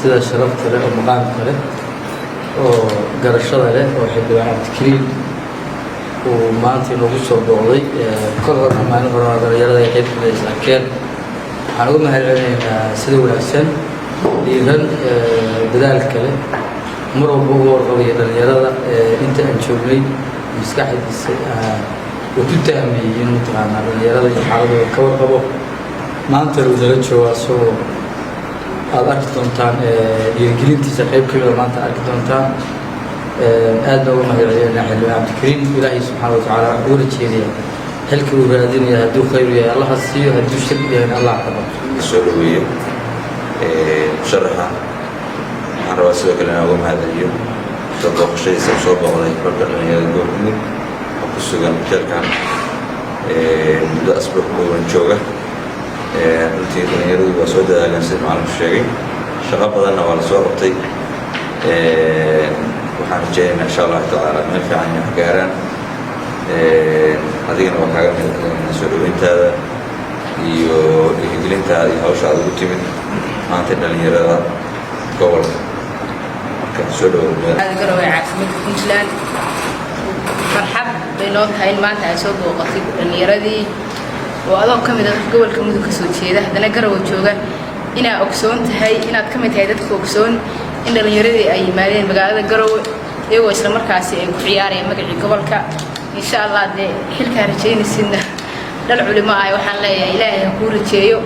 sida sharafta leh oo maqaamka leh oo garashada leh oo xildhibaan cabdikariim uu maanta inoogu soo booqday kor horna maalin horena dhalinyarada ay qayb ka arkeen waxaan uga mahadcelinaynaa sida wanaagsan dhiiran dadaalka leh mar walba uga warqabaya dhalinyarada inta aan joognay maskaxdiisa uu ku tahmiyey in mataqaanaa dhalinyarada iyo xaaladooda ka warqabo maanta uu nala joogo asagoo aad arki doontaan dhiirigelintiisa qayb ka mida maanta arki doontaan aad baa uga mahadcelinaynaa xildhibaan cabdikariim ilaahay subxaana watacaala ugu rajeedaya xilka uu raadinaya hadduu khayr yahay allaha siiyo hadduu shir yahayna allah ka baqo soo dhaweeye musharaxa waxaan rabaa sidoo kale inaan uga mahadceliyo soo booqashadiisa soo booqday xulka dhalinyarada gobolmudug oo ku sugan jeelkan muddo asbuuc kooban jooga runtii dhalinyaradu waa soo dadaaleen sida macalinku sheegay shaqo badanna waa la soo qabtay waxaan rajeynaynaa insha allahu tacaala meel fiican inay wax gaaraan adigana waa kaaga mahadcelinayna soo dhaweyntaada iyo dhiirigelintaada iyo hawshaada ugu timid maanta dhalinyarada gobolka marka soo dhawaad caasimada puntland farxad bay noo tahay in maanta ay soo booqatay dhalinyaradii oo adoo ka mid ah gobolka mudug ka soo jeeda haddana garow jooga inaa ogsoon tahay inaad ka mid tahay dadka ogsoon in dhalinyaradii ay yimaadeen magaalada garow iyagoo isla markaasi ay ku ciyaarayaan magacii gobolka insha allah dee xilkaa rajaynaysidna dhal culimo ah waxaan leeyahay ilaahay ha kuu rajeeyo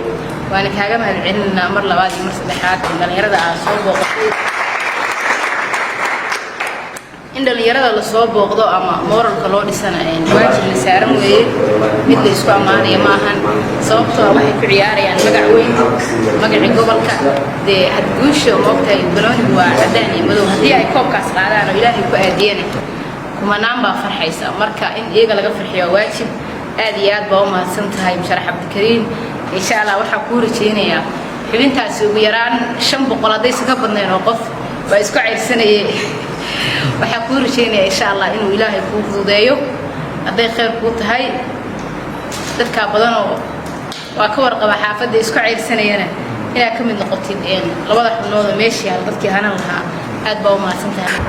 waana kaaga mahadcelinaynaa mar labaad iyo mar saddexaad in dhalinyarada aad soo booqatay in dhalinyarada la soo booqdo ama moralka loo dhisana waajib la saaran weeye mid la isku ammaanaya maahan sababtoo waxay ku ciyaarayaan magac weyn magacii gobolka dee had guusha moogtahay banoonigu waa cadaan iyo madow haddii ay koobkaas qaadaan oo ilaahay ku aadiyana kumanaan baa farxaysa marka in iyaga laga farxiyo waajib aad iyo aad baa u mahadsan tahay musharax cabdikariim insha allah waxaa kuu rajeynayaa xubintaasi ugu yaraan 500 haddaysan ka badnayn oo qof baa isku ceyrsanayay waxaa kuu rajeynayaa insha allah inuu ilaahay kuu fududeeyo hadday khayr kuu tahay dadkaa badanoo waa ka warqaba xaafadda isku ceyrsanayana inaad ka mid noqotid labada xubnood oo meeshii hal dadkii hanan lahaa aad baa u mahadsan tahay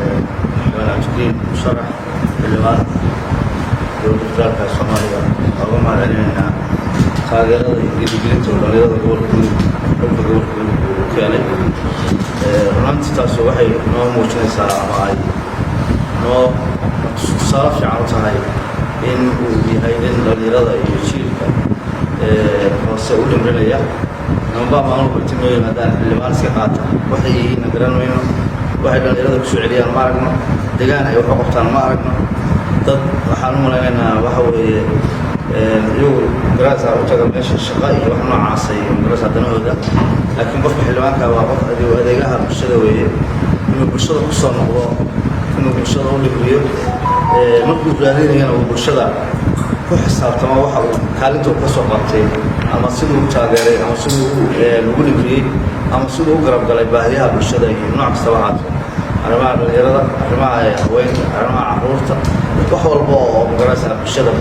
cabdikariim musharax xildhibaan dowladda federaalka soomaaliya uga mahadcelinaynaa taageerada iyo dhiirigelinta oo dhalinyarada gobolka mudug xulka gobolka mudug uu keenay runantii taas waxay noo muujinaysaa ama ay noo tusaale fiican u tahay in uu yahay nin dhalinyarada iyo jiilka hoose u dhimrinaya nambaa maamulka intii noo yimaadaan xildhibaan iska qaata waxay yihiinna garan mayno waxay dhalinyarada kusoo celiyaan ma aragno degaan ay wax u qabtaan ma aragno dad waxaan u malaynaynaa waxa weeye iyagu garaasa u taga meesha shaqo iyo wax noocaasay garaasa danahooda laakiin qofka xildhibaanka waa qof adeegaha bulshada weeye inuu bulshada ku soo noqdo inuu bulshada u dhibriyo markuu raadinayana uu bulshada ku xisaabtamo waxa uu kaalinta ka soo qabtay ama siduu u taageeray ama siduu ugu dhibriyey ama siduu u garab galay baahiyaha bulshada iyo nooc kastaba haato arrimaha dhalinyarada arrimaha haweenka arrimaha carruurta wax walba oo magaraysa bulshada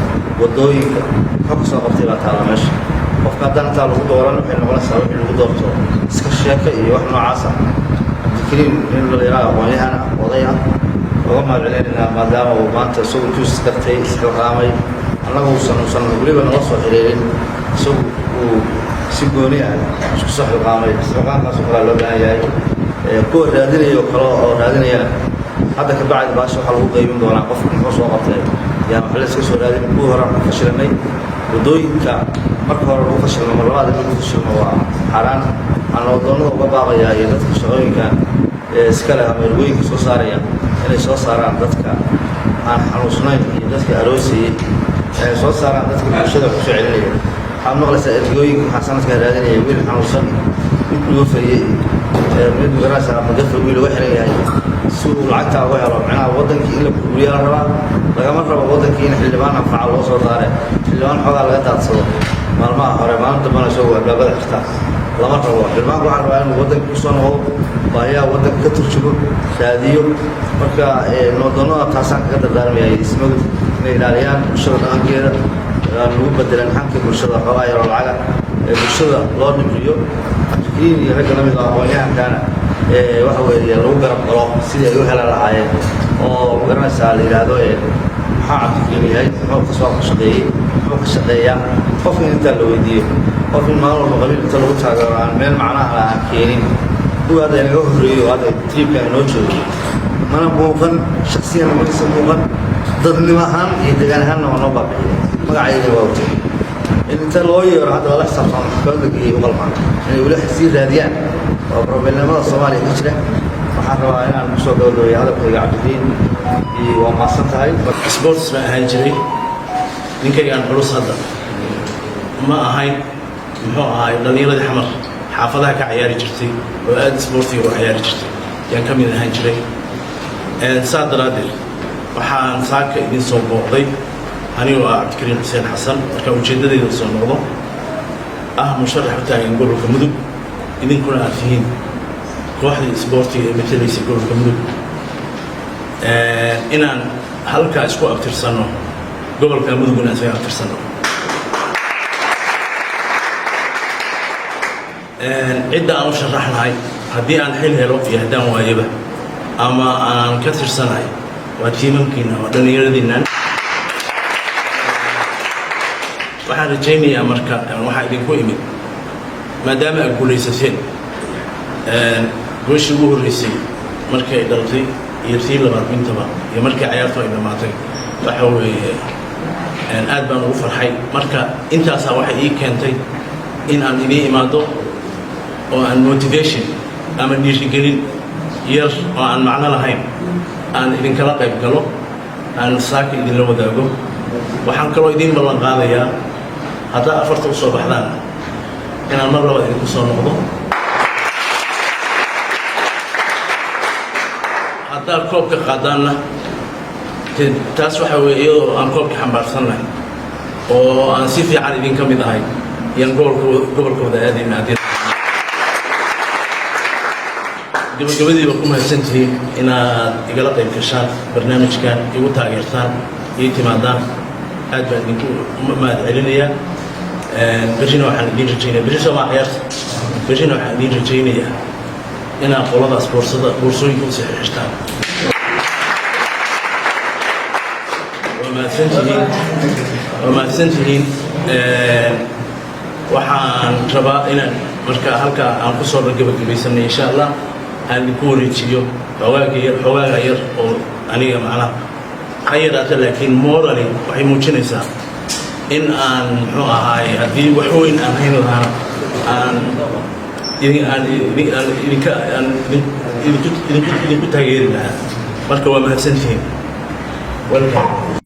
wadooyinka waxa ku soo qabtay baa taala meesha qofka haddaan intaa lagu dooran waxay noqonaysaa wixii lagu doorto iska sheeka iyo wax noocaas ah cabdikariim nin dhalinyarada aqoon-yahana oday ah uga mahadcelinaynaa maadaama uu maanta isagu intuu iskartay isxilqaamay annaga uusan weliba nala soo xiriirin isagu uu si gooni ah isku soo xilqaamay isxilqaamkaas oo kale loo baahan yahay kuwa raadinaya oo kale oo raadinayana hadda ka bacdi baasha waxaa lagu qaybin doonaa qofka muxuu soo qabtay yaa waxa la iska soo raadin kuwa hore ku fashilanay wadooyinka marka hore lagu fashilmo mar labaad lagu fashilmo waa xaraan aan wadoonnada uga baaqayaa iyo dadka shaqooyinka iska leh ama ergooyinka soo saaraya inay soo saaraan dadka aan xanuunsanayn iyo dadka aroosayay inay soo saaraan dadka bulshada ku soo celinaya waxaad maqlaysaa ergooyinka waxaa sanadkaa raadinaya wiil xanuunsan mid loo fariyey mid magaraysa ama gafar wiil uga xiran yahay si uu lacagtaa uga helo macnaha waddankii in la burburiyaa la rabaa lagama rabo waddankii in xildhibaan anfaca loo soo daare xildhibaan xoogaa laga daadsado maalmaha hore maalin dambana isagoo albaabada xirta lama rabo xildhibaanku waxaan rabaa inuu waddanka ku soo noqdo baahiyaha waddanka ka turjugo raadiyo marka noodonnada taasaan kaga dardaarmaya ismadu inay ilaaliyaan bulshada dhaqankeeda lagu bedelan xankii bulshada xoogaa yaroo lacaga bulshada loo dhibriyo cabdikariin iyo ragga lamid ah aqoon-yahankaana waxa weeye lagu garab galo sidii ay u heli lahaayeen oo magaranaysaa la yidhaahdo maxaa cabdikariin yahay muxuu kasoo shaqeeyey muxuu ka shaqeeyaa qof in intaa la weydiiyo qof in maalin walba qabiil inta lagu taageero aan meel macnaha aan keenin kuwa hadda inaga horreeyo hadda triibka inoo joogo mana muuqan shaksiyan magisa muuqan dadnimo ahaan iyo degaan ahaanna waa noo baabi'iyay magacayga waa wajay inta loo yeero hadda lala xisaabtamo maxkamadda geeyey u qalmaan inay weli sii raadiyaan waa problemnimada soomaaliya ka jira waxaan rabaa inaan kusoo gabagabaya hadalkayga cabdikariin iyo waa maasan tahay sports baan ahaan jiray ninkaygaan culus hadda ma ahayn muxuu ahay dhallinyaradii xamar xaafadaha ka ciyaari jirtay oo aad sportiga u ciyaari jirtay yaan ka mid ahaan jiray saa daraaddeed waxaan saaka idin soo booqday anigoo ah cabdikariin xuseen xasan marka ujeeddadayda soo noqdo ah musharax u taagan gobolka mudug idinkuna aad tihiin kooxdii isboortiga ee matalaysay gobolka mudug inaan halkaa isku abtirsanno gobolka mudugna isaga abtirsanno cidda aan u sharaxnahay haddii aan xil helo iyo haddaan waayaba ama aan ka tirsanahay waa tiimamkiina waa dhallinyaradiinnan waxaan rajaynayaa marka waxaa idinku imid maadaama aad guulaysateen gooshii ugu horreysay markii ay dhalatay iyo tii labaad intaba iyo markii cayaartu ay dhammaatay waxa weeye aad baan ugu farxay marka intaasaa waxay ii keentay in aan idiin imaado oo aan motivation ama dhiirigelin yar oo aan macno lahayn aan idinkala qayb galo aan saaka idinla wadaago waxaan kaloo idiin ballan qaadayaa haddaa afarta u soo baxdaan inaan mar laba idinku soo noqdo haddaa koobka qaadaanna taas waxaa weeye iyadoo aan koobka xambaarsannahay oo aan si fiican idinka mid ahay yaan gobolkooda aadayna haddii gabagabadiiba ku mahadsantihiin inaad igala qayb gashaan barnaamijkan igu taageertaan ii timaadaan aad baan idinku mahad celinayaa berrina waxaan idiin rajaynaya berri soomaa ciyaarta berrina waxaan idiin rajaynayaa inaad qoladaas boorsooyinka usii xirxirtaan waa mahadsantihiin waxaan rabaa inaan marka halkaa aan ku soo gabagabaysanay insha allah aan idinku wareejiyo xogaaga yar oo aniga macnaha ha yaraata laakiin morally waxay muujinaysaa in aan muxuu ahaay haddii wax weyn aan hayn lahaana aan idinku taageeri lahaa marka waa mahadsantihiin welcome